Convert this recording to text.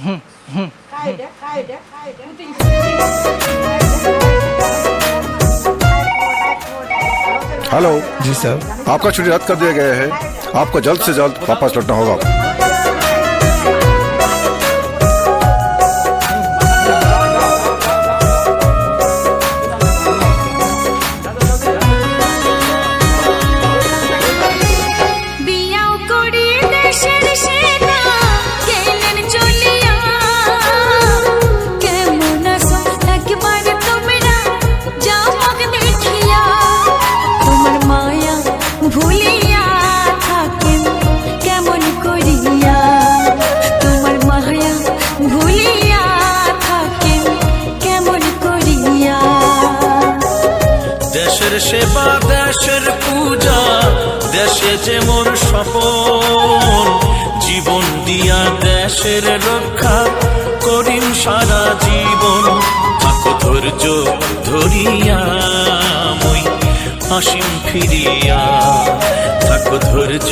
Hello जी sir. आपका छुट्टी रद्द कर दिया गया है, आपको जल्द से जल्द वापस लौटना होगा। দেশের সেবা দেশের পূজা দেশে যে মোর স্বপন, জীবন দিয়া দেশের রক্ষা করিম সারা জীবন। থাকো ধৈর্য ধরিয়া মই আসিম ফিরিয়া, থাকো ধৈর্য।